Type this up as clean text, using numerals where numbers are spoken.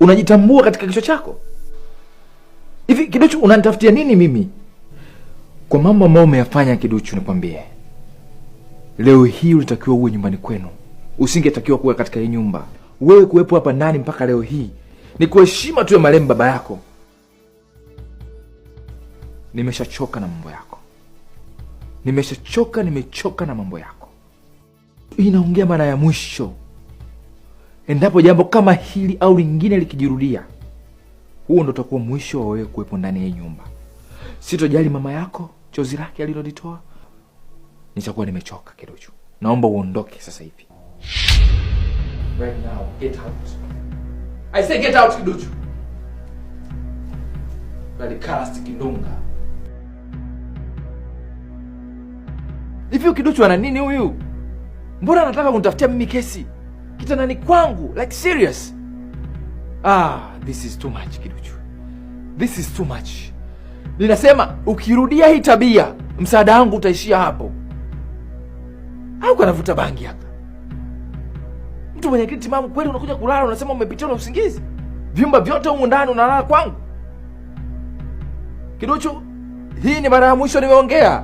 Unajitambua katika kichwa chako? Hivi Kiduchu, unanitafutia nini mimi? Kwa mambo ambayo umeyafanya Kiduchu, nikwambie. Leo hii ulitakiwa uwe nyumbani kwenu. Usingetakiwa kuwa katika hii nyumba. Wewe kuwepo hapa ndani mpaka leo hii ni kuheshima tu ya marehemu baba yako. Nimeshachoka na mambo yako. Nimechoka na mambo yako. Inaongea mara ya mwisho. Endapo jambo kama hili au lingine likijirudia, huo ndo utakuwa mwisho wa wewe kuwepo ndani ya nyumba. Sitojali mama yako chozi lake alilolitoa. Nitakuwa nimechoka Kiduchu. Naomba uondoke sasa hivi. Right now, get out. I say get out Kiduchu. Bali cast kindunga. Hivi Kiduchu ana nini huyu? Mbona anataka kunitafutia mimi kesi? Kitandani kwangu, like serious. This is too much Kiduchu. This is too much. Ninasema ukirudia hii tabia, msaada wangu utaishia hapo. Au kanavuta bangi hapa? Mtu mwenye akili timamu kweli unakuja kulala unasema umepitiwa na usingizi? Vyumba vyote humu ndani unalala kwangu? Kiduchu, hii ni mara ya mwisho nimeongea.